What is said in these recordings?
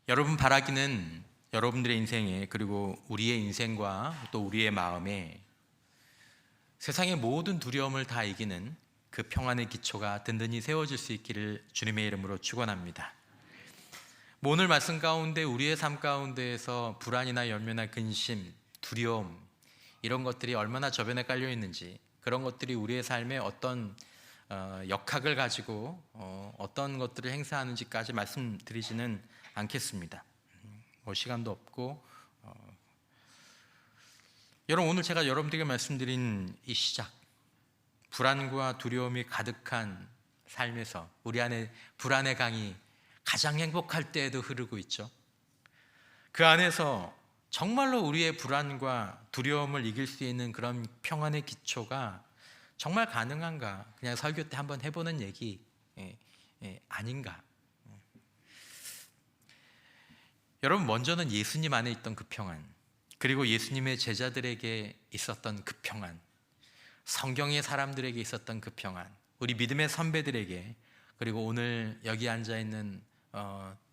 여러분 바라기는 여러분들의 인생에, 그리고 우리의 인생과 또 우리의 마음에 세상의 모든 두려움을 다 이기는 그 평안의 기초가 든든히 세워질 수 있기를 주님의 이름으로 축원합니다. 오늘 말씀 가운데 우리의 삶 가운데에서 불안이나 열매나 근심, 두려움 이런 것들이 얼마나 저변에 깔려 있는지, 그런 것들이 우리의 삶에 어떤 역학을 가지고 어떤 것들을 행사하는지까지 말씀드리지는 않겠습니다. 시간도 없고 여러분, 오늘 제가 여러분들에게 말씀드린 이 시작, 불안과 두려움이 가득한 삶에서 우리 안에 불안의 강이 가장 행복할 때에도 흐르고 있죠. 그 안에서 정말로 우리의 불안과 두려움을 이길 수 있는 그런 평안의 기초가 정말 가능한가? 그냥 설교 때 한번 해보는 얘기 아닌가? 여러분, 먼저는 예수님 안에 있던 그 평안, 그리고 예수님의 제자들에게 있었던 그 평안, 성경의 사람들에게 있었던 그 평안, 우리 믿음의 선배들에게, 그리고 오늘 여기 앉아있는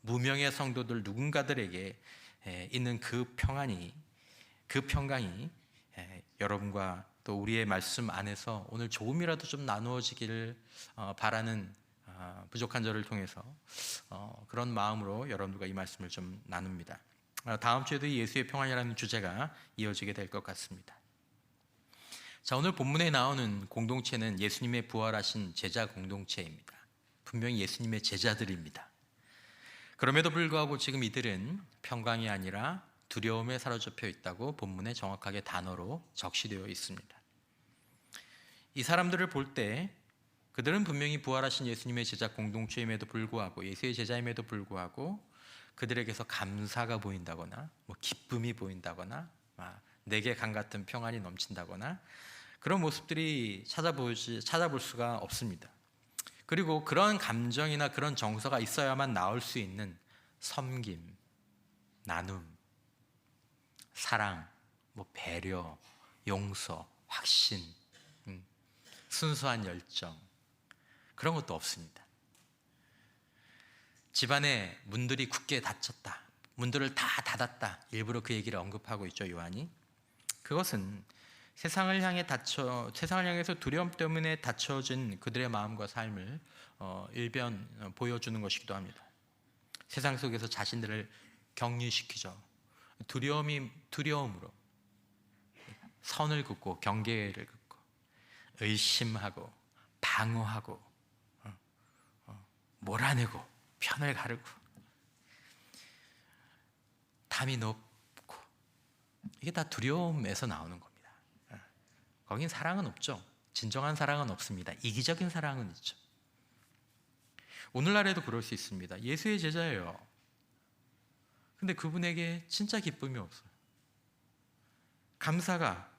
무명의 성도들 누군가들에게 있는 그 평안이, 그 평강이 여러분과 또 우리의 말씀 안에서 오늘 조금이라도 좀 나누어지기를 바라는 부족한 저를 통해서 그런 마음으로 여러분들과 이 말씀을 좀 나눕니다. 다음 주에도 예수의 평안이라는 주제가 이어지게 될 것 같습니다. 자, 오늘 본문에 나오는 공동체는 예수님의 부활하신 제자 공동체입니다. 분명히 예수님의 제자들입니다. 그럼에도 불구하고 지금 이들은 평강이 아니라 두려움에 사로잡혀 있다고 본문에 정확하게 단어로 적시되어 있습니다. 이 사람들을 볼 때 그들은 분명히 부활하신 예수님의 제자 공동체임에도 불구하고, 예수의 제자임에도 불구하고 그들에게서 감사가 보인다거나 기쁨이 보인다거나 내게 강 같은 평안이 넘친다거나 그런 모습들이 찾아볼 수가 없습니다. 그리고 그런 감정이나 그런 정서가 있어야만 나올 수 있는 섬김, 나눔, 사랑, 배려, 용서, 확신, 순수한 열정, 그런 것도 없습니다. 집안에 문들이 굳게 닫혔다, 문들을 다 닫았다, 일부러 그 얘기를 언급하고 있죠, 요한이. 그것은 세상을 향해서 두려움 때문에 닫혀진 그들의 마음과 삶을 일변 보여주는 것이기도 합니다. 세상 속에서 자신들을 격리시키죠. 두려움으로 선을 긋고 경계를 긋고 의심하고 방어하고 몰아내고 편을 가르고 담이 높고, 이게 다 두려움에서 나오는 겁니다. 거긴 사랑은 없죠. 진정한 사랑은 없습니다. 이기적인 사랑은 있죠. 오늘날에도 그럴 수 있습니다. 예수의 제자예요. 근데 그분에게 진짜 기쁨이 없어요. 감사가,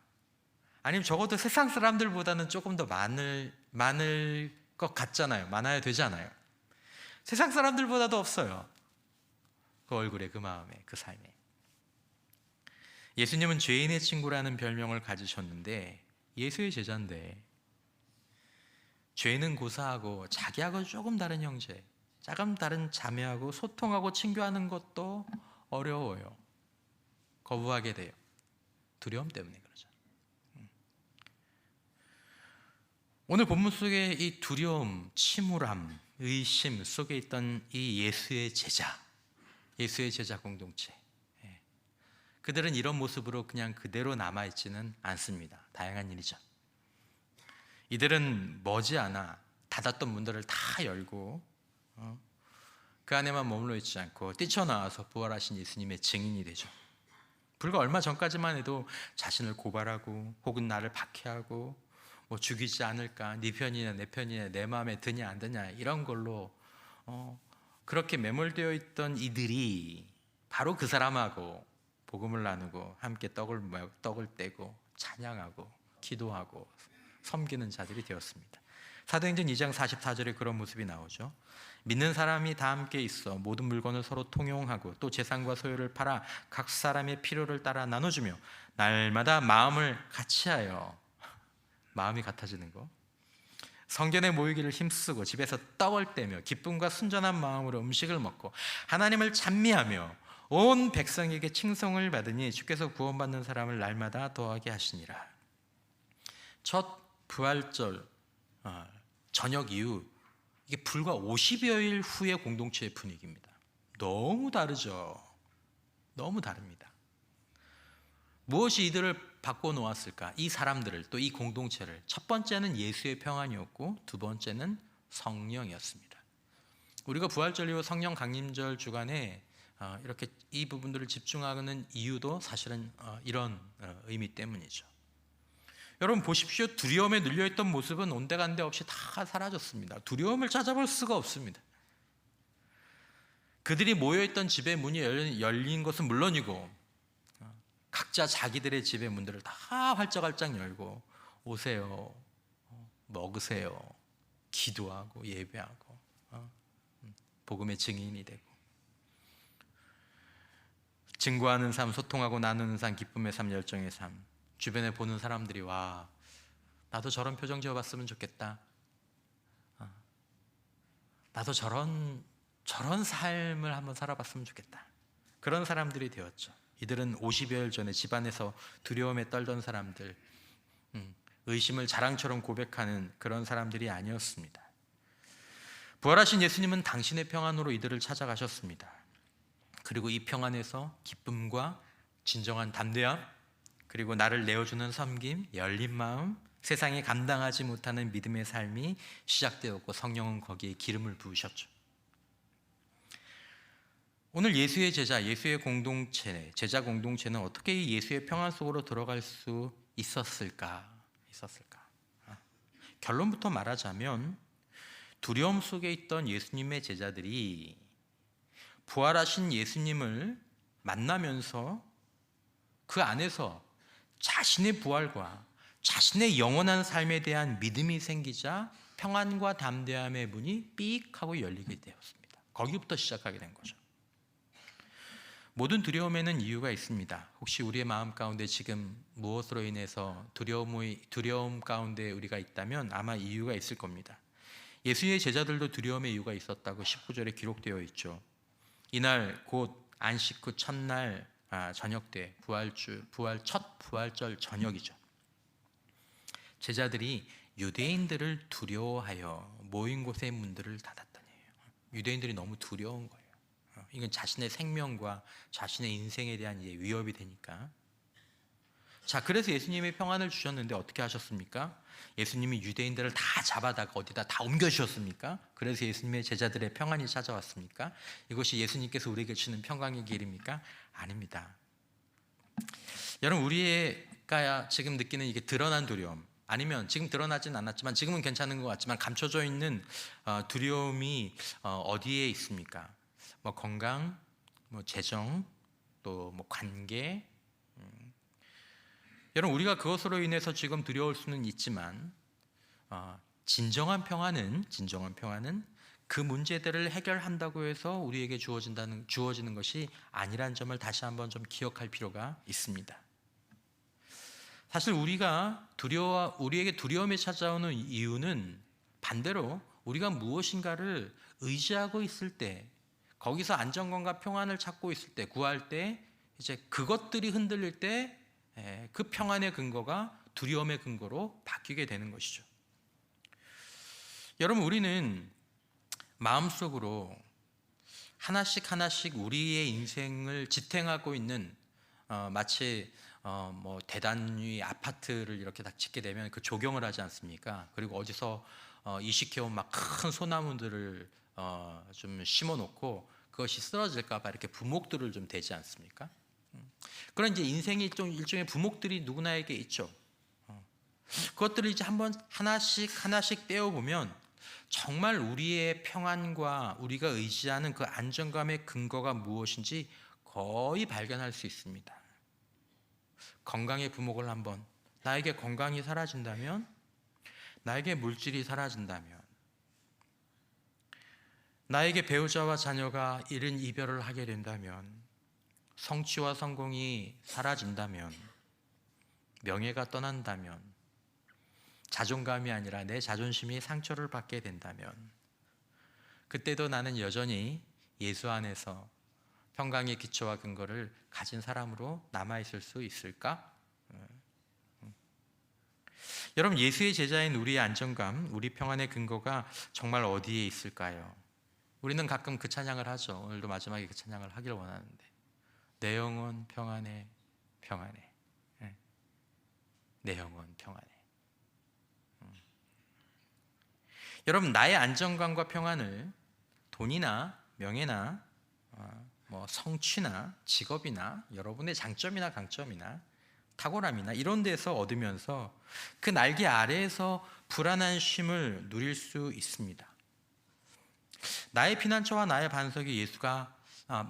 아니면 적어도 세상 사람들보다는 조금 더 많을 것 같잖아요. 많아야 되잖아요. 세상 사람들보다도 없어요. 그 얼굴에, 그 마음에, 그 삶에. 예수님은 죄인의 친구라는 별명을 가지셨는데 예수의 제자인데 죄는 고사하고 자기하고 조금 다른 형제, 조금 다른 자매하고 소통하고 친교하는 것도 어려워요. 거부하게 돼요. 두려움 때문에 그러죠. 오늘 본문 속에 이 두려움, 침울함, 의심 속에 있던 이 예수의 제자 공동체, 그들은 이런 모습으로 그냥 그대로 남아있지는 않습니다. 다양한 일이죠. 이들은 머지않아 닫았던 문들을 다 열고 그 안에만 머물러 있지 않고 뛰쳐나와서 부활하신 예수님의 증인이 되죠. 불과 얼마 전까지만 해도 자신을 고발하고 혹은 나를 박해하고 죽이지 않을까, 네 편이냐 내 편이냐, 내 마음에 드냐 안 드냐, 이런 걸로 그렇게 매몰되어 있던 이들이 바로 그 사람하고 복음을 나누고 함께 떡을 떼고 찬양하고 기도하고 섬기는 자들이 되었습니다. 사도행전 2장 44절에 그런 모습이 나오죠. 믿는 사람이 다 함께 있어 모든 물건을 서로 통용하고 또 재산과 소유를 팔아 각 사람의 필요를 따라 나눠주며 날마다 마음을 같이하여, 마음이 같아지는 거, 성전에 모이기를 힘쓰고 집에서 떡을 떼며 기쁨과 순전한 마음으로 음식을 먹고 하나님을 찬미하며 온 백성에게 칭송을 받으니 주께서 구원받는 사람을 날마다 더하게 하시니라. 첫 부활절 저녁 이후, 이게 불과 50여일 후의 공동체의 분위기입니다. 너무 다르죠. 너무 다릅니다. 무엇이 이들을 바꿔놓았을까? 이 사람들을, 또 이 공동체를. 첫 번째는 예수의 평안이었고 두 번째는 성령이었습니다. 우리가 부활절 이후 성령 강림절 주간에 이렇게 이 부분들을 집중하는 이유도 사실은 이런 의미 때문이죠. 여러분 보십시오. 두려움에 눌려있던 모습은 온데간데 없이 다 사라졌습니다. 두려움을 찾아볼 수가 없습니다. 그들이 모여있던 집의 문이 열린 것은 물론이고 각자 자기들의 집의 문들을 다 활짝활짝 열고 오세요, 먹으세요, 기도하고 예배하고 복음의 증인이 되고 증거하는 삶, 소통하고 나누는 삶, 기쁨의 삶, 열정의 삶. 주변에 보는 사람들이 와, 나도 저런 표정 지어봤으면 좋겠다. 나도 저런 삶을 한번 살아봤으면 좋겠다. 그런 사람들이 되었죠. 이들은 50여일 전에 집안에서 두려움에 떨던 사람들, 의심을 자랑처럼 고백하는 그런 사람들이 아니었습니다. 부활하신 예수님은 당신의 평안으로 이들을 찾아가셨습니다. 그리고 이 평안에서 기쁨과 진정한 담대함, 그리고 나를 내어주는 섬김, 열린 마음, 세상에 감당하지 못하는 믿음의 삶이 시작되었고 성령은 거기에 기름을 부으셨죠. 오늘 예수의 제자, 예수의 공동체, 제자 공동체는 어떻게 예수의 평안 속으로 들어갈 수 있었을까? 결론부터 말하자면 두려움 속에 있던 예수님의 제자들이 부활하신 예수님을 만나면서 그 안에서 자신의 부활과 자신의 영원한 삶에 대한 믿음이 생기자 평안과 담대함의 문이 삑 하고 열리게 되었습니다. 거기부터 시작하게 된 거죠. 모든 두려움에는 이유가 있습니다. 혹시 우리의 마음 가운데 지금 무엇으로 인해서 두려움 가운데 우리가 있다면 아마 이유가 있을 겁니다. 예수의 제자들도 두려움의 이유가 있었다고 19절에 기록되어 있죠. 이날 곧 안식 후 첫날 저녁 때 첫 부활절 저녁이죠. 제자들이 유대인들을 두려워하여 모인 곳의 문들을 닫았더니요. 유대인들이 너무 두려운 거예요. 이건 자신의 생명과 자신의 인생에 대한 위협이 되니까. 자, 그래서 예수님의 평안을 주셨는데 어떻게 하셨습니까? 예수님이 유대인들을 다 잡아다가 어디다 다 옮겨 주셨습니까? 그래서 예수님의 제자들의 평안이 찾아왔습니까? 이것이 예수님께서 우리에게 주는 평강의 길입니까? 아닙니다. 여러분, 우리가 지금 느끼는 이게 드러난 두려움, 아니면 지금 드러나진 않았지만 지금은 괜찮은 것 같지만 감춰져 있는 두려움이 어디에 있습니까? 뭐 건강, 뭐 재정, 또 뭐 관계. 여러분, 우리가 그것으로 인해서 지금 두려울 수는 있지만 진정한 평안은 그 문제들을 해결한다고 해서 우리에게 주어지는 것이 아니란 점을 다시 한번 좀 기억할 필요가 있습니다. 사실 우리에게 두려움이 찾아오는 이유는 반대로 우리가 무엇인가를 의지하고 있을 때, 거기서 안정감과 평안을 찾고 있을 때, 구할 때, 이제 그것들이 흔들릴 때 그 평안의 근거가 두려움의 근거로 바뀌게 되는 것이죠. 여러분, 우리는 마음속으로 하나씩 우리의 인생을 지탱하고 있는 마치 뭐 대단히 아파트를 이렇게 딱 짓게 되면 그 조경을 하지 않습니까? 그리고 어디서 이식해온 막 큰 소나무들을 좀 심어놓고 그것이 쓰러질까봐 이렇게 부목들을 좀 대지 않습니까? 그런 이제 인생이 좀 일종의 부목들이 누구나에게 있죠. 그것들을 이제 한번 하나씩 떼어보면 정말 우리의 평안과 우리가 의지하는 그 안정감의 근거가 무엇인지 거의 발견할 수 있습니다. 건강의 부목을 한번, 나에게 건강이 사라진다면, 나에게 물질이 사라진다면, 나에게 배우자와 자녀가 이른 이별을 하게 된다면, 성취와 성공이 사라진다면, 명예가 떠난다면, 자존감이 아니라 내 자존심이 상처를 받게 된다면 그때도 나는 여전히 예수 안에서 평강의 기초와 근거를 가진 사람으로 남아있을 수 있을까? 여러분, 예수의 제자인 우리의 안정감, 우리 평안의 근거가 정말 어디에 있을까요? 우리는 가끔 그 찬양을 하죠. 오늘도 마지막에 그 찬양을 하길 원하는데, 내 영혼 평안해, 평안해. 내 영혼 평안해. 여러분, 나의 안정감과 평안을 돈이나 명예나 성취나 직업이나 여러분의 장점이나 강점이나 탁월함이나 이런 데서 얻으면서 그 날개 아래에서 불안한 쉼을 누릴 수 있습니다. 나의 피난처와 나의 반석이 예수가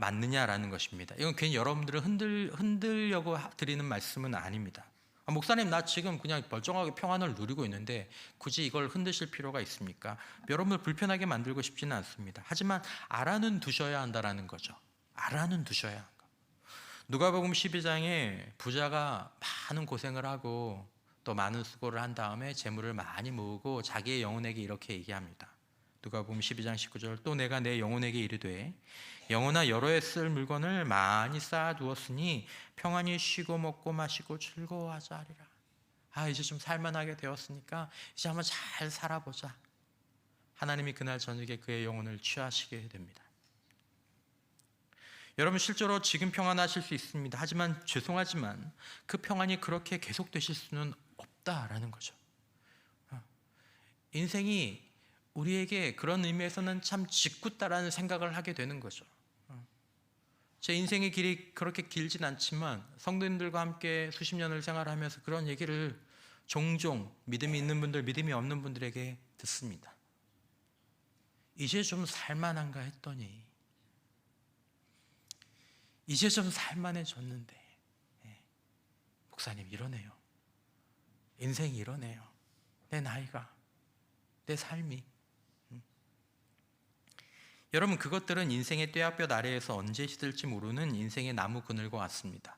맞느냐라는 것입니다. 이건 괜히 여러분들을 흔들려고 드리는 말씀은 아닙니다. 목사님, 나 지금 그냥 멀쩡하게 평안을 누리고 있는데 굳이 이걸 흔드실 필요가 있습니까? 여러분을 불편하게 만들고 싶지는 않습니다. 하지만 알아는 두셔야 한다라는 거죠. 알아는 두셔야 한다. 누가복음 12장에 부자가 많은 고생을 하고 또 많은 수고를 한 다음에 재물을 많이 모으고 자기의 영혼에게 이렇게 얘기합니다. 누가복음 12장 19절, 또 내가 내 영혼에게 이르되 영혼아, 여러 해 쓸 물건을 많이 쌓아두었으니 평안히 쉬고 먹고 마시고 즐거워하자 하리라. 이제 좀 살만하게 되었으니까 이제 한번 잘 살아보자. 하나님이 그날 저녁에 그의 영혼을 취하시게 됩니다. 여러분, 실제로 지금 평안하실 수 있습니다. 하지만 죄송하지만 그 평안이 그렇게 계속되실 수는 없다라는 거죠. 인생이 우리에게 그런 의미에서는 참 짓궂다라는 생각을 하게 되는 거죠. 제 인생의 길이 그렇게 길진 않지만 성도님들과 함께 수십 년을 생활하면서 그런 얘기를 종종 믿음이 있는 분들, 믿음이 없는 분들에게 듣습니다. 이제 좀 살만한가 했더니 이제 좀 살만해졌는데 목사님 이러네요. 인생이 이러네요. 내 나이가, 내 삶이. 여러분, 그것들은 인생의 뙤약볕 아래에서 언제 시들지 모르는 인생의 나무 그늘과 같습니다.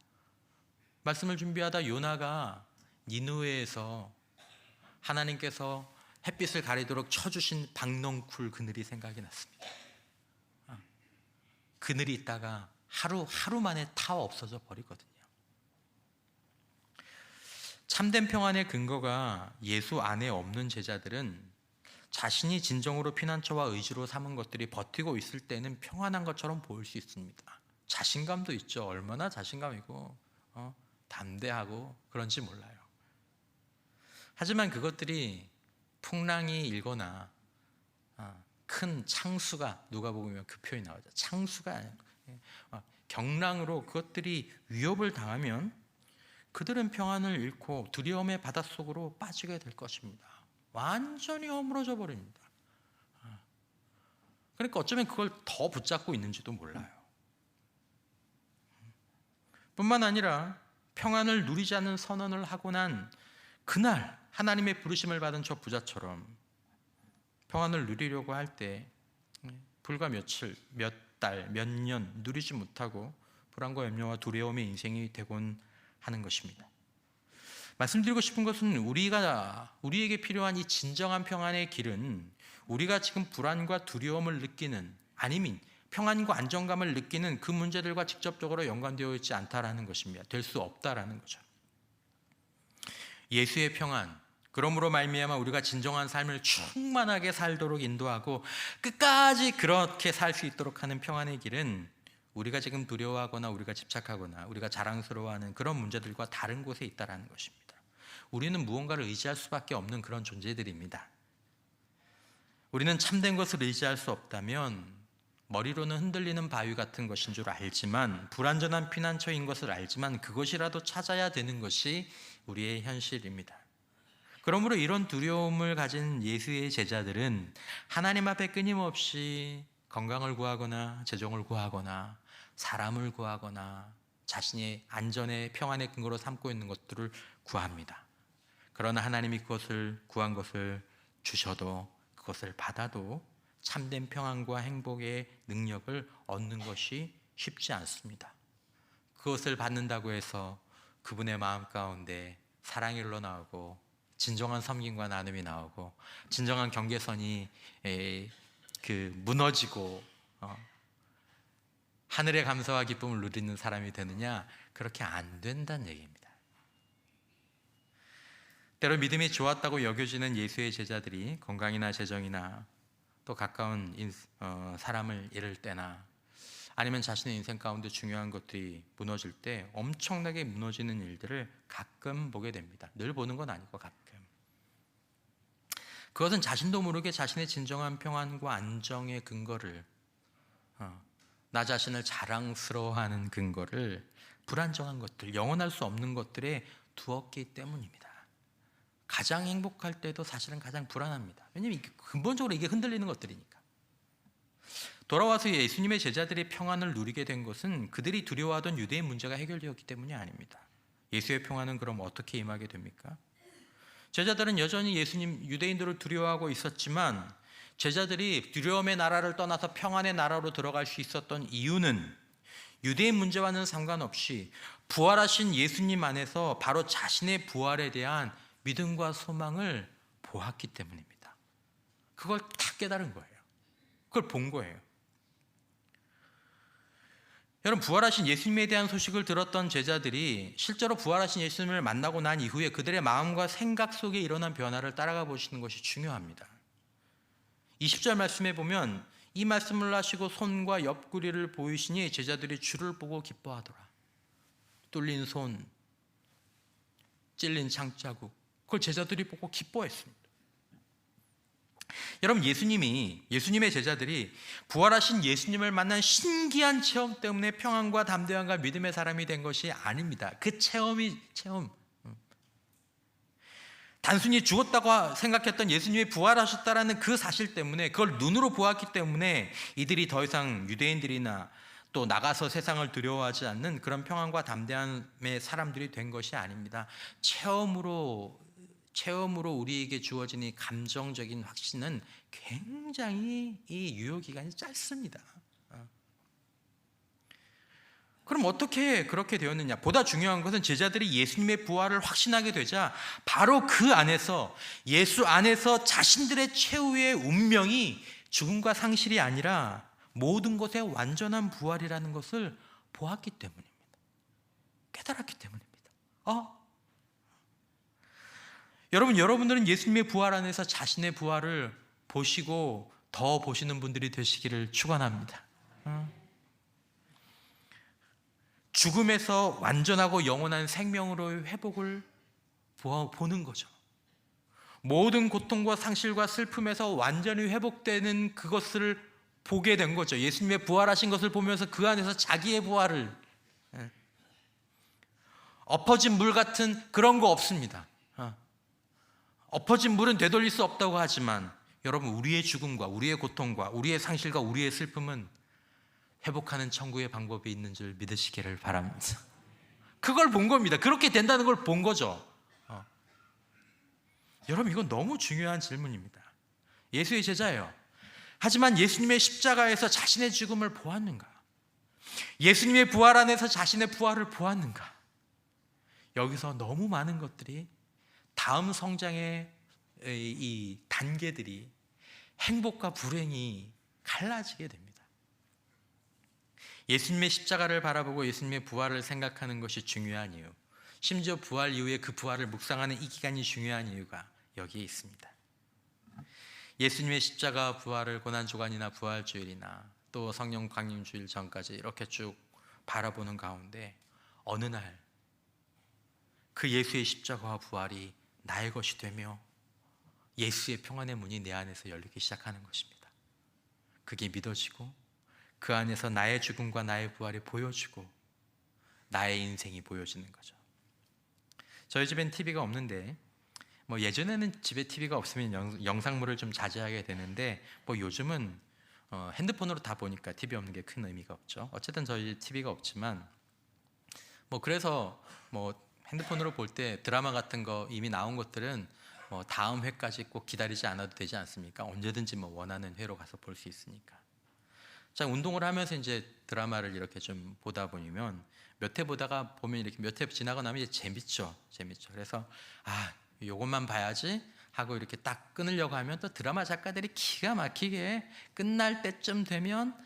말씀을 준비하다 요나가 니느웨에서 하나님께서 햇빛을 가리도록 쳐주신 박넝쿨 그늘이 생각이 났습니다. 그늘이 있다가 하루 만에 타워 없어져 버리거든요. 참된 평안의 근거가 예수 안에 없는 제자들은 자신이 진정으로 피난처와 의지로 삼은 것들이 버티고 있을 때는 평안한 것처럼 보일 수 있습니다. 자신감도 있죠. 얼마나 자신감이고 담대하고 그런지 몰라요. 하지만 그것들이 풍랑이 일거나 큰 창수가, 누가복음에 그 표현이 나오죠. 창수가 경랑으로 그것들이 위협을 당하면 그들은 평안을 잃고 두려움의 바닷속으로 빠지게 될 것입니다. 완전히 허물어져 버립니다. 그러니까 어쩌면 그걸 더 붙잡고 있는지도 몰라요. 뿐만 아니라 평안을 누리지 않는 선언을 하고 난 그날 하나님의 부르심을 받은 저 부자처럼 평안을 누리려고 할 때 불과 며칠, 몇 달, 몇 년 누리지 못하고 불안과 염려와 두려움의 인생이 되곤 하는 것입니다. 말씀드리고 싶은 것은 우리에게 필요한 이 진정한 평안의 길은 우리가 지금 불안과 두려움을 느끼는, 아니면 평안과 안정감을 느끼는 그 문제들과 직접적으로 연관되어 있지 않다라는 것입니다. 될 수 없다라는 거죠. 예수의 평안, 그러므로 말미암아 우리가 진정한 삶을 충만하게 살도록 인도하고 끝까지 그렇게 살 수 있도록 하는 평안의 길은 우리가 지금 두려워하거나 우리가 집착하거나 우리가 자랑스러워하는 그런 문제들과 다른 곳에 있다는 것입니다. 우리는 무언가를 의지할 수밖에 없는 그런 존재들입니다. 우리는 참된 것을 의지할 수 없다면 머리로는 흔들리는 바위 같은 것인 줄 알지만, 불완전한 피난처인 것을 알지만 그것이라도 찾아야 되는 것이 우리의 현실입니다. 그러므로 이런 두려움을 가진 예수의 제자들은 하나님 앞에 끊임없이 건강을 구하거나 재정을 구하거나 사람을 구하거나 자신의 안전의 평안의 근거로 삼고 있는 것들을 구합니다. 그러나 하나님이 그것을 구한 것을 주셔도, 그것을 받아도 참된 평안과 행복의 능력을 얻는 것이 쉽지 않습니다. 그것을 받는다고 해서 그분의 마음 가운데 사랑이 흘러나오고 진정한 섬김과 나눔이 나오고 진정한 경계선이 무너지고 하늘의 감사와 기쁨을 누리는 사람이 되느냐? 그렇게 안 된다는 얘기입니다. 때로 믿음이 좋았다고 여겨지는 예수의 제자들이 건강이나 재정이나 또 가까운 사람을 잃을 때나 아니면 자신의 인생 가운데 중요한 것들이 무너질 때 엄청나게 무너지는 일들을 가끔 보게 됩니다. 늘 보는 건 아니고 가끔. 그것은 자신도 모르게 자신의 진정한 평안과 안정의 근거를, 나 자신을 자랑스러워하는 근거를 불안정한 것들, 영원할 수 없는 것들에 두었기 때문입니다. 가장 행복할 때도 사실은 가장 불안합니다. 왜냐하면 근본적으로 이게 흔들리는 것들이니까. 돌아와서 예수님의 제자들이 평안을 누리게 된 것은 그들이 두려워하던 유대인 문제가 해결되었기 때문이 아닙니다. 예수의 평안은 그럼 어떻게 임하게 됩니까? 제자들은 여전히 유대인들을 두려워하고 있었지만 제자들이 두려움의 나라를 떠나서 평안의 나라로 들어갈 수 있었던 이유는 유대인 문제와는 상관없이 부활하신 예수님 안에서 바로 자신의 부활에 대한 믿음과 소망을 보았기 때문입니다. 그걸 다 깨달은 거예요. 그걸 본 거예요. 여러분, 부활하신 예수님에 대한 소식을 들었던 제자들이 실제로 부활하신 예수님을 만나고 난 이후에 그들의 마음과 생각 속에 일어난 변화를 따라가 보시는 것이 중요합니다. 20절 말씀에 보면 이 말씀을 하시고 손과 옆구리를 보이시니 제자들이 주를 보고 기뻐하더라. 뚫린 손, 찔린 창자국, 그걸 제자들이 보고 기뻐했습니다. 여러분, 예수님의 제자들이 부활하신 예수님을 만난 신기한 체험 때문에 평안과 담대함과 믿음의 사람이 된 것이 아닙니다. 그 체험 단순히 죽었다고 생각했던 예수님이 부활하셨다라는 그 사실 때문에, 그걸 눈으로 보았기 때문에 이들이 더 이상 유대인들이나 또 나가서 세상을 두려워하지 않는 그런 평안과 담대함의 사람들이 된 것이 아닙니다. 체험으로 우리에게 주어진 이 감정적인 확신은 굉장히 이 유효기간이 짧습니다. 그럼 어떻게 그렇게 되었느냐? 보다 중요한 것은 제자들이 예수님의 부활을 확신하게 되자 바로 그 안에서, 예수 안에서 자신들의 최후의 운명이 죽음과 상실이 아니라 모든 것의 완전한 부활이라는 것을 보았기 때문입니다. 깨달았기 때문입니다. 여러분들은 예수님의 부활 안에서 자신의 부활을 보시고 더 보시는 분들이 되시기를 축원합니다. 죽음에서 완전하고 영원한 생명으로의 회복을 보는 거죠. 모든 고통과 상실과 슬픔에서 완전히 회복되는 그것을 보게 된 거죠. 예수님의 부활하신 것을 보면서 그 안에서 자기의 부활을, 엎어진 물 같은 그런 거 없습니다. 엎어진 물은 되돌릴 수 없다고 하지만 여러분, 우리의 죽음과 우리의 고통과 우리의 상실과 우리의 슬픔은 회복하는 천국의 방법이 있는 줄 믿으시기를 바랍니다. 그걸 본 겁니다. 그렇게 된다는 걸 본 거죠. 여러분, 이건 너무 중요한 질문입니다. 예수의 제자예요. 하지만 예수님의 십자가에서 자신의 죽음을 보았는가? 예수님의 부활 안에서 자신의 부활을 보았는가? 여기서 너무 많은 것들이, 다음 성장의 이 단계들이, 행복과 불행이 갈라지게 됩니다. 예수님의 십자가를 바라보고 예수님의 부활을 생각하는 것이 중요한 이유, 심지어 부활 이후에 그 부활을 묵상하는 이 기간이 중요한 이유가 여기에 있습니다. 예수님의 십자가 부활을 고난주간이나 부활주일이나 또 성령 강림주일 전까지 이렇게 쭉 바라보는 가운데 어느 날 그 예수의 십자가와 부활이 나의 것이 되며 예수의 평안의 문이 내 안에서 열리기 시작하는 것입니다. 그게 믿어지고 그 안에서 나의 죽음과 나의 부활이 보여지고 나의 인생이 보여지는 거죠. 저희 집엔 TV가 없는데, 예전에는 집에 TV가 없으면 영상물을 좀 자제하게 되는데, 요즘은 핸드폰으로 다 보니까 TV 없는 게 큰 의미가 없죠. 어쨌든 저희 TV가 없지만, 그래서 핸드폰으로 볼 때 드라마 같은 거 이미 나온 것들은 다음 회까지 꼭 기다리지 않아도 되지 않습니까? 언제든지 원하는 회로 가서 볼 수 있으니까. 자, 운동을 하면서 이제 드라마를 이렇게 좀 보다 보면 몇 회 보다가 보면 이렇게 몇 회 지나고 나면 이제 재밌죠. 그래서 요것만 봐야지 하고 이렇게 딱 끊으려고 하면 또 드라마 작가들이 기가 막히게 끝날 때쯤 되면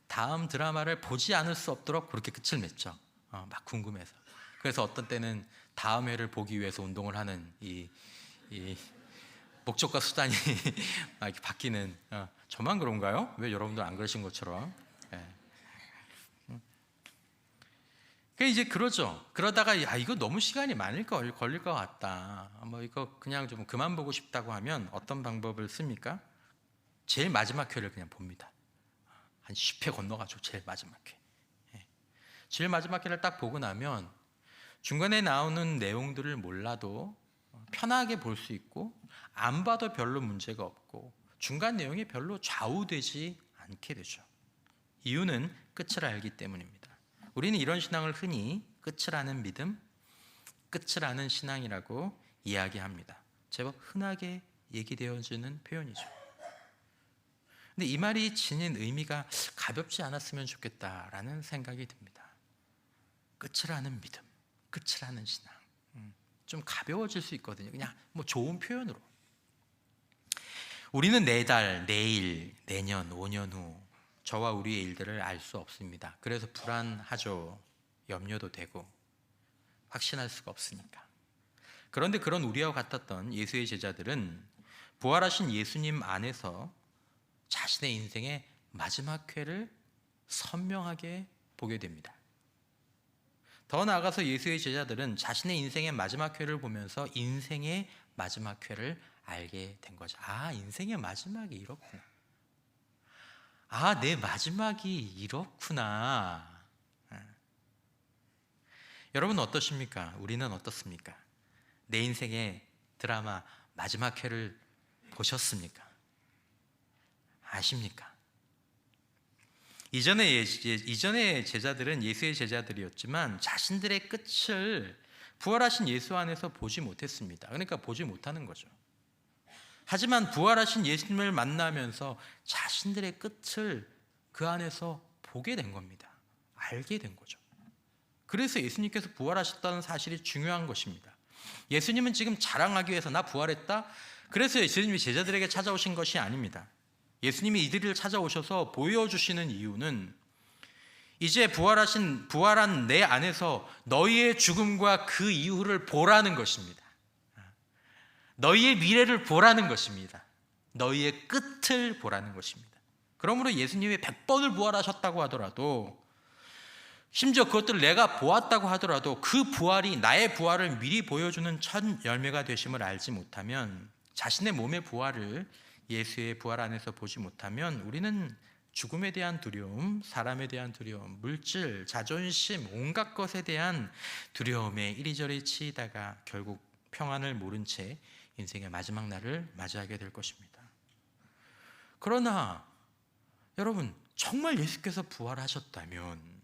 다음 드라마를 보지 않을 수 없도록 그렇게 끝을 맺죠. 막 궁금해서. 그래서 어떤 때는 다음 회를 보기 위해서 운동을 하는 이 목적과 수단이 막 이렇게 바뀌는. 저만 그런가요? 왜 여러분들 안 그러신 것처럼? 이제 그러죠. 그러다가 야, 이거 너무 시간이 많이 걸릴 것 같다. 뭐 이거 그냥 좀 그만 보고 싶다고 하면 어떤 방법을 씁니까? 제일 마지막 회를 그냥 봅니다. 한 10회 건너가지고 제일 마지막 회. 제일 마지막 회를 딱 보고 나면 중간에 나오는 내용들을 몰라도 편하게 볼 수 있고 안 봐도 별로 문제가 없고 중간 내용이 별로 좌우되지 않게 되죠. 이유는 끝을 알기 때문입니다. 우리는 이런 신앙을 흔히 끝을 아는 믿음, 끝을 아는 신앙이라고 이야기합니다. 제법 흔하게 얘기되어지는 표현이죠. 근데 이 말이 지닌 의미가 가볍지 않았으면 좋겠다라는 생각이 듭니다. 끝을 아는 믿음, 끝을 아는 신앙. 좀 가벼워질 수 있거든요. 그냥 뭐 좋은 표현으로. 우리는 내달, 내일, 내년, 5년 후 저와 우리의 일들을 알 수 없습니다. 그래서 불안하죠. 염려도 되고 확신할 수가 없으니까. 그런데 그런 우리와 같았던 예수의 제자들은 부활하신 예수님 안에서 자신의 인생의 마지막 회를 선명하게 보게 됩니다. 더 나아가서 예수의 제자들은 자신의 인생의 마지막 회를 보면서 인생의 마지막 회를 알게 된 거죠. 아, 인생의 마지막이 이렇구나. 아, 내 마지막이 이렇구나. 여러분 어떠십니까? 우리는 어떻습니까? 내 인생의 드라마 마지막 회를 보셨습니까? 아십니까? 이전의 제자들은 예수의 제자들이었지만 자신들의 끝을 부활하신 예수 안에서 보지 못했습니다. 그러니까 보지 못하는 거죠. 하지만 부활하신 예수님을 만나면서 자신들의 끝을 그 안에서 보게 된 겁니다. 알게 된 거죠. 그래서 예수님께서 부활하셨다는 사실이 중요한 것입니다. 예수님은 지금 자랑하기 위해서 나 부활했다? 그래서 예수님이 제자들에게 찾아오신 것이 아닙니다. 예수님이 이들을 찾아오셔서 보여주시는 이유는 이제 부활한 내 안에서 너희의 죽음과 그 이후를 보라는 것입니다. 너희의 미래를 보라는 것입니다. 너희의 끝을 보라는 것입니다. 그러므로 예수님이 100번을 부활하셨다고 하더라도 심지어 그것들을 내가 보았다고 하더라도 그 부활이 나의 부활을 미리 보여주는 첫 열매가 되심을 알지 못하면 자신의 몸의 부활을 예수의 부활 안에서 보지 못하면 우리는 죽음에 대한 두려움, 사람에 대한 두려움, 물질, 자존심, 온갖 것에 대한 두려움에 이리저리 치이다가 결국 평안을 모른 채 인생의 마지막 날을 맞이하게 될 것입니다. 그러나 여러분 정말 예수께서 부활하셨다면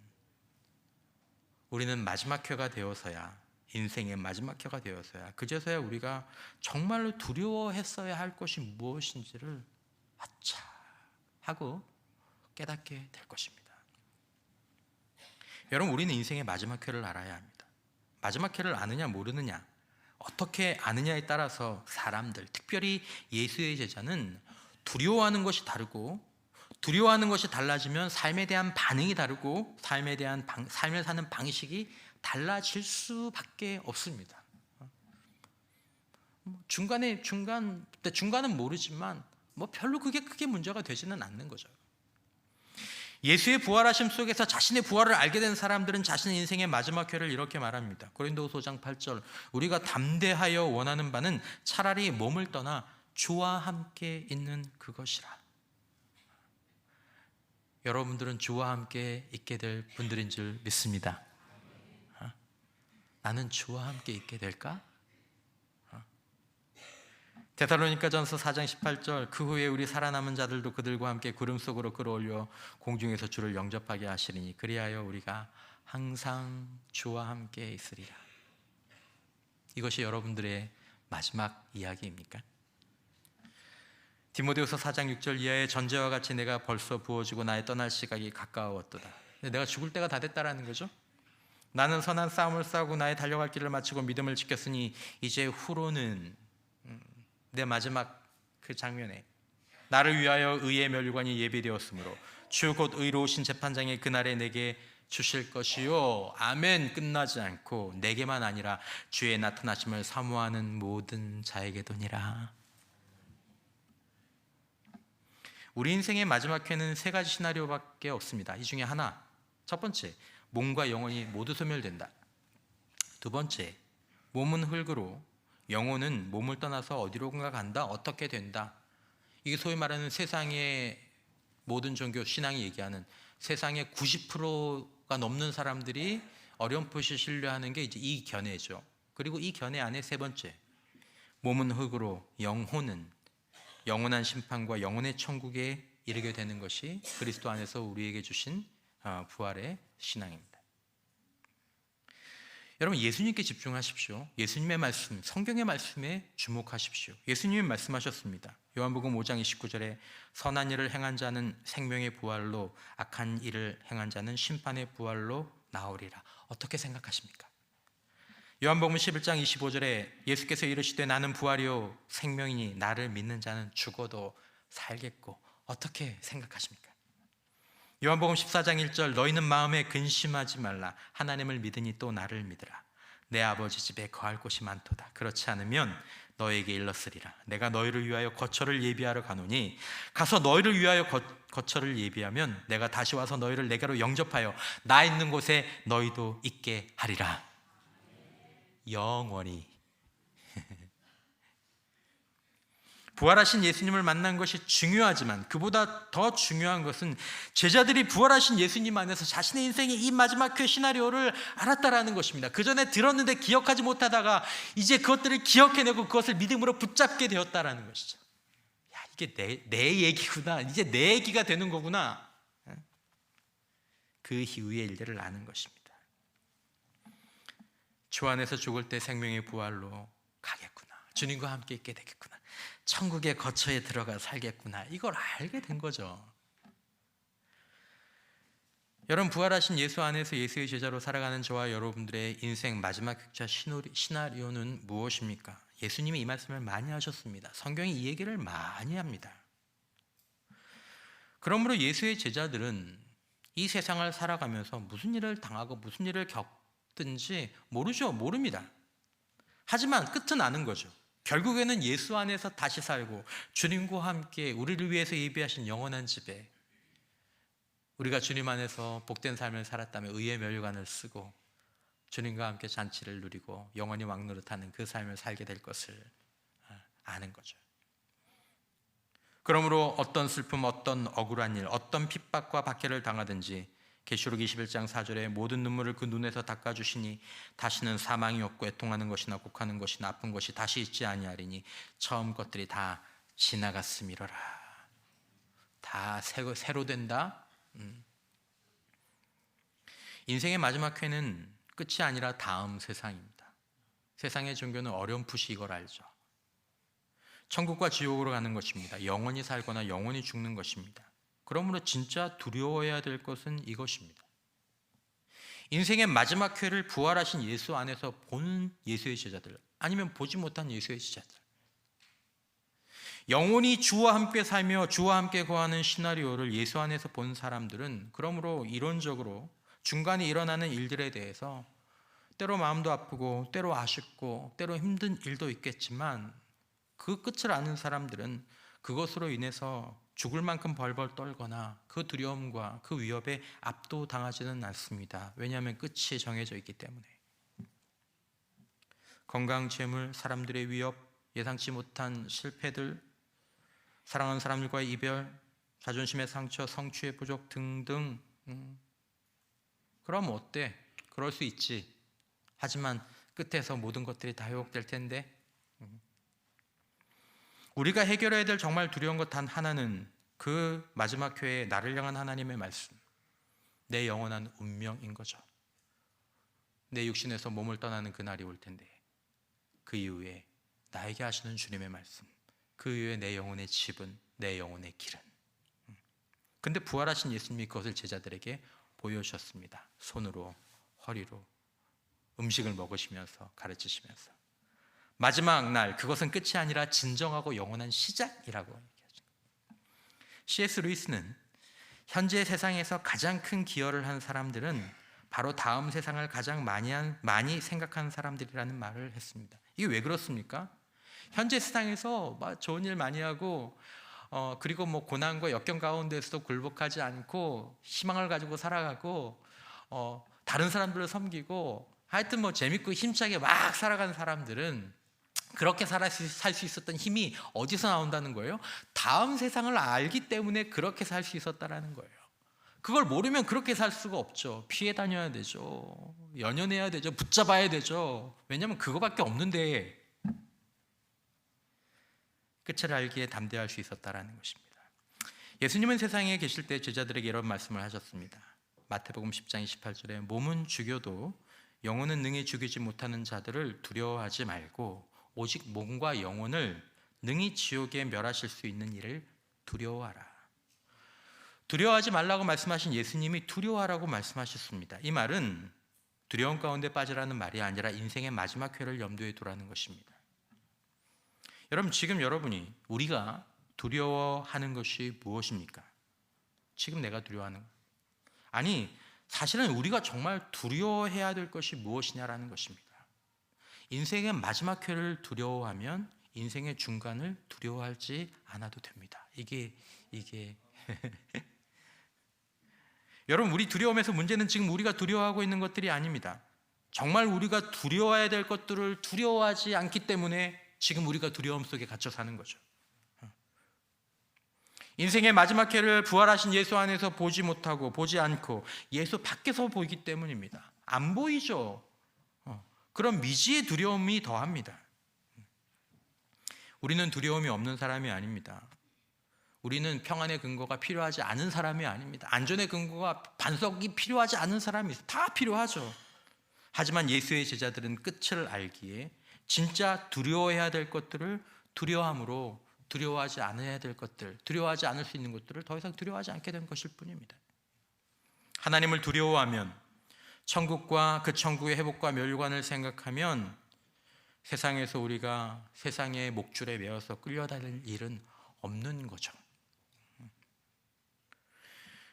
우리는 마지막 회가 되어서야 인생의 마지막 회가 되어서야 그제서야 우리가 정말로 두려워했어야 할 것이 무엇인지를 아차 하고 깨닫게 될 것입니다. 여러분 우리는 인생의 마지막 회를 알아야 합니다. 마지막 회를 아느냐 모르느냐 어떻게 아느냐에 따라서 사람들 특별히 예수의 제자는 두려워하는 것이 다르고 두려워하는 것이 달라지면 삶에 대한 반응이 다르고 삶을 사는 방식이 달라질 수밖에 없습니다. 중간은 모르지만 뭐 별로 그게 크게 문제가 되지는 않는 거죠. 예수의 부활하심 속에서 자신의 부활을 알게 된 사람들은 자신의 인생의 마지막 회를 이렇게 말합니다. 고린도후서 5장 8절 우리가 담대하여 원하는 바는 차라리 몸을 떠나 주와 함께 있는 그것이라. 여러분들은 주와 함께 있게 될 분들인 줄 믿습니다. 나는 주와 함께 있게 될까? 데살로니가전서 4장 18절 그 후에 우리 살아남은 자들도 그들과 함께 구름 속으로 끌어올려 공중에서 주를 영접하게 하시리니 그리하여 우리가 항상 주와 함께 있으리라. 이것이 여러분들의 마지막 이야기입니까? 디모데후서 4장 6절 이하의 전제와 같이 내가 벌써 부어지고 나의 떠날 시각이 가까웠도다. 내가 죽을 때가 다 됐다라는 거죠. 나는 선한 싸움을 싸우고 나의 달려갈 길을 마치고 믿음을 지켰으니 이제 후로는 내 마지막 그 장면에 나를 위하여 의의 멸관이 예비되었으므로 주 곧 의로우신 재판장이 그날에 내게 주실 것이요. 아멘. 끝나지 않고 내게만 아니라 주의 나타나심을 사모하는 모든 자에게도니라. 우리 인생의 마지막 회는 세 가지 시나리오밖에 없습니다. 이 중에 하나, 첫 번째, 몸과 영혼이 모두 소멸된다. 두 번째, 몸은 흙으로 영혼은 몸을 떠나서 어디론가 간다. 어떻게 된다. 이게 소위 말하는 세상의 모든 종교 신앙이 얘기하는 세상의 90%가 넘는 사람들이 어렴풋이 신뢰하는 게 이제 이 견해죠. 그리고 이 견해 안에 세 번째, 몸은 흙으로 영혼은 영원한 심판과 영혼의 천국에 이르게 되는 것이 그리스도 안에서 우리에게 주신 부활의 신앙입니다. 여러분, 예수님께 집중하십시오. 예수님의 말씀, 성경의 말씀에 주목하십시오. 예수님이 말씀하셨습니다. 요한복음 5장 29절에 선한 일을 행한 자는 생명의 부활로, 악한 일을 행한 자는 심판의 부활로 나오리라. 어떻게 생각하십니까? 요한복음 11장 25절에 예수께서 이르시되 나는 부활이요 생명이니 나를 믿는 자는 죽어도 살겠고. 어떻게 생각하십니까? 요한복음 14장 1절 너희는 마음에 근심하지 말라. 하나님을 믿으니 또 나를 믿으라. 내 아버지 집에 거할 곳이 많도다. 그렇지 않으면 너에게 일렀으리라. 내가 너희를 위하여 거처를 예비하러 가노니 가서 너희를 위하여 거처를 예비하면 내가 다시 와서 너희를 내게로 영접하여 나 있는 곳에 너희도 있게 하리라. 영원히. 부활하신 예수님을 만난 것이 중요하지만 그보다 더 중요한 것은 제자들이 부활하신 예수님 안에서 자신의 인생의 이 마지막 회 시나리오를 알았다라는 것입니다. 그 전에 들었는데 기억하지 못하다가 이제 그것들을 기억해내고 그것을 믿음으로 붙잡게 되었다라는 것이죠. 야, 이게 내 얘기구나. 이제 내 얘기가 되는 거구나. 그 이후의 일들을 아는 것입니다. 주 안에서 죽을 때 생명의 부활로 가겠구나. 주님과 함께 있게 되겠구나. 천국의 거처에 들어가 살겠구나. 이걸 알게 된 거죠. 여러분, 부활하신 예수 안에서 예수의 제자로 살아가는 저와 여러분들의 인생 마지막 흑자 시나리오는 무엇입니까? 예수님이 이 말씀을 많이 하셨습니다. 성경이 이 얘기를 많이 합니다. 그러므로 예수의 제자들은 이 세상을 살아가면서 무슨 일을 당하고 무슨 일을 겪든지 모릅니다. 하지만 끝은 아는 거죠. 결국에는 예수 안에서 다시 살고 주님과 함께 우리를 위해서 예비하신 영원한 집에 우리가 주님 안에서 복된 삶을 살았다면 의의 멸관을 쓰고 주님과 함께 잔치를 누리고 영원히 왕노릇하는 그 삶을 살게 될 것을 아는 거죠. 그러므로 어떤 슬픔, 어떤 억울한 일, 어떤 핍박과 박해를 당하든지 계시록 21장 4절에 모든 눈물을 그 눈에서 닦아주시니 다시는 사망이 없고 애통하는 것이나 곡하는 것이나 아픈 것이 다시 있지 아니하리니 처음 것들이 다 지나갔음이로라. 다 새로 된다. 인생의 마지막 회는 끝이 아니라 다음 세상입니다. 세상의 종교는 어렴풋이 이걸 알죠. 천국과 지옥으로 가는 것입니다. 영원히 살거나 영원히 죽는 것입니다. 그러므로 진짜 두려워해야 될 것은 이것입니다. 인생의 마지막 회를 부활하신 예수 안에서 본 예수의 제자들, 아니면 보지 못한 예수의 제자들, 영원히 주와 함께 살며 주와 함께 거하는 시나리오를 예수 안에서 본 사람들은 그러므로 이론적으로 중간에 일어나는 일들에 대해서 때로 마음도 아프고 때로 아쉽고 때로 힘든 일도 있겠지만 그 끝을 아는 사람들은 그것으로 인해서 죽을 만큼 벌벌 떨거나 그 두려움과 그 위협에 압도당하지는 않습니다. 왜냐하면 끝이 정해져 있기 때문에. 건강, 재물, 사람들의 위협, 예상치 못한 실패들, 사랑하는 사람들과의 이별, 자존심의 상처, 성취의 부족 등등. 그럼 어때? 그럴 수 있지. 하지만 끝에서 모든 것들이 다 회복될 텐데. 우리가 해결해야 될 정말 두려운 것 단 하나는 그 마지막 회에 나를 향한 하나님의 말씀, 내 영원한 운명인 거죠. 내 육신에서 몸을 떠나는 그날이 올 텐데 그 이후에 나에게 하시는 주님의 말씀, 그 이후에 내 영혼의 집은, 내 영혼의 길은. 근데 부활하신 예수님이 그것을 제자들에게 보여주셨습니다. 손으로, 허리로 음식을 먹으시면서 가르치시면서 마지막 날, 그것은 끝이 아니라 진정하고 영원한 시작이라고 얘기하죠. C.S. 루이스는 현재 세상에서 가장 큰 기여를 한 사람들은 바로 다음 세상을 가장 많이 생각하는 사람들이라는 말을 했습니다. 이게 왜 그렇습니까? 현재 세상에서 좋은 일 많이 하고 그리고 고난과 역경 가운데서도 굴복하지 않고 희망을 가지고 살아가고 다른 사람들을 섬기고 하여튼 재밌고 힘차게 막 살아가는 사람들은 그렇게 살 수 있었던 힘이 어디서 나온다는 거예요? 다음 세상을 알기 때문에 그렇게 살 수 있었다라는 거예요. 그걸 모르면 그렇게 살 수가 없죠. 피해 다녀야 되죠. 연연해야 되죠. 붙잡아야 되죠. 왜냐하면 그거밖에 없는데 끝을 알기에 담대할 수 있었다라는 것입니다. 예수님은 세상에 계실 때 제자들에게 이런 말씀을 하셨습니다. 마태복음 10장 28절에 몸은 죽여도 영혼은 능히 죽이지 못하는 자들을 두려워하지 말고 오직 몸과 영혼을 능히 지옥에 멸하실 수 있는 이를 두려워하라. 두려워하지 말라고 말씀하신 예수님이 두려워하라고 말씀하셨습니다. 이 말은 두려움 가운데 빠지라는 말이 아니라 인생의 마지막 회를 염두에 두라는 것입니다. 여러분, 지금 여러분이 우리가 두려워하는 것이 무엇입니까? 지금 내가 두려워하는 것. 아니, 사실은 우리가 정말 두려워해야 될 것이 무엇이냐라는 것입니다. 인생의 마지막 회를 두려워하면 인생의 중간을 두려워하지 않아도 됩니다. 이게 여러분, 우리 두려움에서 문제는 지금 우리가 두려워하고 있는 것들이 아닙니다. 정말 우리가 두려워해야 될 것들을 두려워하지 않기 때문에 지금 우리가 두려움 속에 갇혀 사는 거죠. 인생의 마지막 회를 부활하신 예수 안에서 보지 못하고 보지 않고 예수 밖에서 보이기 때문입니다. 안 보이죠. 그런 미지의 두려움이 더합니다. 우리는 두려움이 없는 사람이 아닙니다. 우리는 평안의 근거가 필요하지 않은 사람이 아닙니다. 안전의 근거가 반석이 필요하지 않은 사람이 있어요. 다 필요하죠. 하지만 예수의 제자들은 끝을 알기에 진짜 두려워해야 될 것들을 두려워함으로 두려워하지 않아야 될 것들, 두려워하지 않을 수 있는 것들을 더 이상 두려워하지 않게 된 것일 뿐입니다. 하나님을 두려워하면, 천국과 그 천국의 회복과 멸관을 생각하면 세상에서 우리가 세상의 목줄에 매어서 끌려다닐 일은 없는 거죠.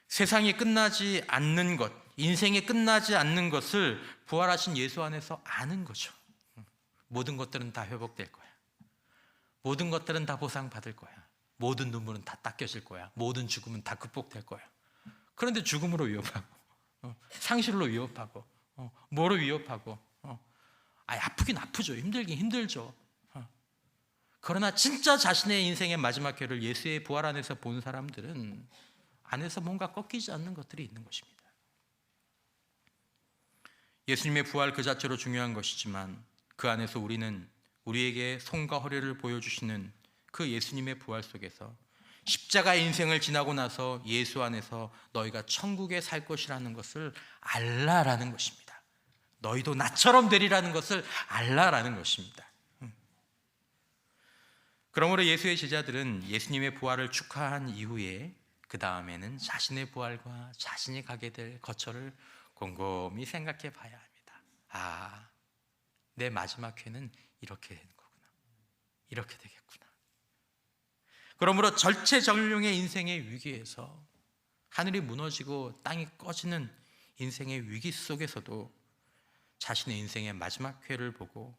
세상이 끝나지 않는 것, 인생이 끝나지 않는 것을 부활하신 예수 안에서 아는 거죠. 모든 것들은 다 회복될 거야. 모든 것들은 다 보상받을 거야. 모든 눈물은 다 닦여질 거야. 모든 죽음은 다 극복될 거야. 그런데 죽음으로 위협하고 상실로 위협하고 뭐로 위협하고 아프긴 아프죠. 힘들긴 힘들죠. 그러나 진짜 자신의 인생의 마지막 회를 예수의 부활 안에서 본 사람들은 안에서 뭔가 꺾이지 않는 것들이 있는 것입니다. 예수님의 부활 그 자체로 중요한 것이지만 그 안에서 우리는 우리에게 손과 허리를 보여주시는 그 예수님의 부활 속에서 십자가의 인생을 지나고 나서 예수 안에서 너희가 천국에 살 것이라는 것을 알라라는 것입니다. 너희도 나처럼 되리라는 것을 알라라는 것입니다. 그러므로 예수의 제자들은 예수님의 부활을 축하한 이후에 그 다음에는 자신의 부활과 자신이 가게 될 거처를 곰곰이 생각해 봐야 합니다. 내 마지막 회는 이렇게 되는 거구나. 이렇게 되겠구나. 그러므로 절체절명의 인생의 위기에서 하늘이 무너지고 땅이 꺼지는 인생의 위기 속에서도 자신의 인생의 마지막 회를 보고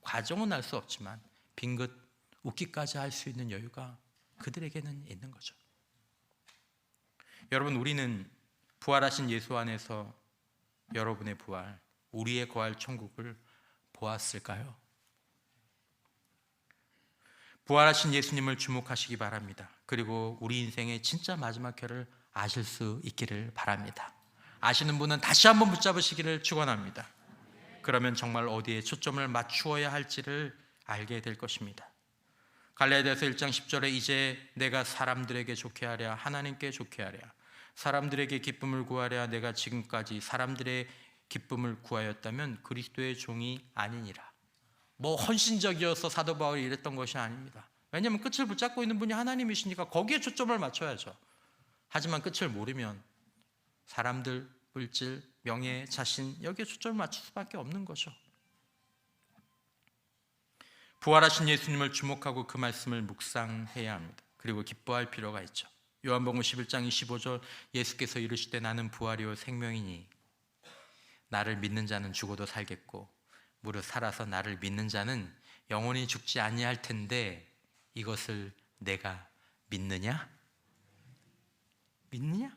과정은 알 수 없지만 빙긋 웃기까지 할 수 있는 여유가 그들에게는 있는 거죠. 여러분, 우리는 부활하신 예수 안에서 여러분의 부활, 우리의 거할 천국을 보았을까요? 부활하신 예수님을 주목하시기 바랍니다. 그리고 우리 인생의 진짜 마지막 회를 아실 수 있기를 바랍니다. 아시는 분은 다시 한번 붙잡으시기를 축원합니다. 그러면 정말 어디에 초점을 맞추어야 할지를 알게 될 것입니다. 갈라디아서 1장 10절에 이제 내가 사람들에게 좋게 하랴 하나님께 좋게 하랴 사람들에게 기쁨을 구하랴 내가 지금까지 사람들의 기쁨을 구하였다면 그리스도의 종이 아니니라. 헌신적이어서 사도 바울이 이랬던 것이 아닙니다. 왜냐하면 끝을 붙잡고 있는 분이 하나님이시니까 거기에 초점을 맞춰야죠. 하지만 끝을 모르면 사람들, 물질, 명예, 자신 여기에 초점을 맞출 수밖에 없는 거죠. 부활하신 예수님을 주목하고 그 말씀을 묵상해야 합니다. 그리고 기뻐할 필요가 있죠. 요한복음 11장 25절 예수께서 이르시되 나는 부활이요 생명이니 나를 믿는 자는 죽어도 살겠고 무릇 살아서 나를 믿는 자는 영원히 죽지 아니할 텐데 이것을 내가 믿느냐? 믿느냐?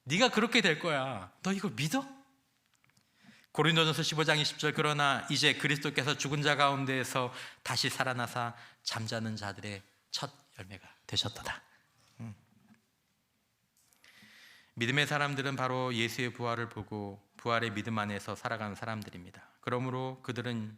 네가 그렇게 될 거야. 너 이거 믿어? 고린도전서 15장 20절 그러나 이제 그리스도께서 죽은 자 가운데에서 다시 살아나사 잠자는 자들의 첫 열매가 되셨도다. 믿음의 사람들은 바로 예수의 부활을 보고 부활의 믿음 안에서 살아가는 사람들입니다. 그러므로 그들은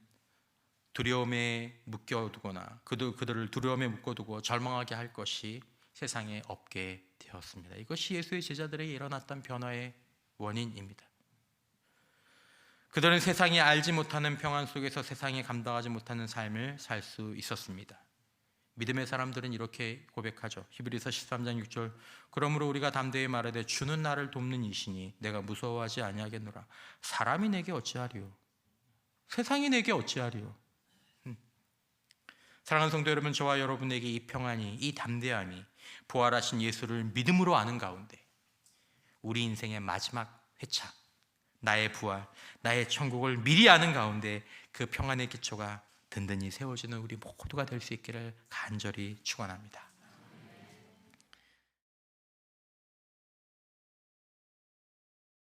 두려움에 묶여두거나 그들을 두려움에 묶어두고 절망하게 할 것이 세상에 없게 되었습니다. 이것이 예수의 제자들에게 일어났던 변화의 원인입니다. 그들은 세상이 알지 못하는 평안 속에서 세상이 감당하지 못하는 삶을 살 수 있었습니다. 믿음의 사람들은 이렇게 고백하죠. 히브리서 13장 6절 그러므로 우리가 담대히 말하되 주는 나를 돕는 이시니 내가 무서워하지 아니하겠노라. 사람이 내게 어찌하리요 세상이 내게 어찌하리요. 사랑하는 성도 여러분, 저와 여러분에게 이 평안이, 이 담대함이 부활하신 예수를 믿음으로 아는 가운데 우리 인생의 마지막 회차, 나의 부활, 나의 천국을 미리 아는 가운데 그 평안의 기초가 든든히 세워지는 우리 모두가 될 수 있기를 간절히 축원합니다.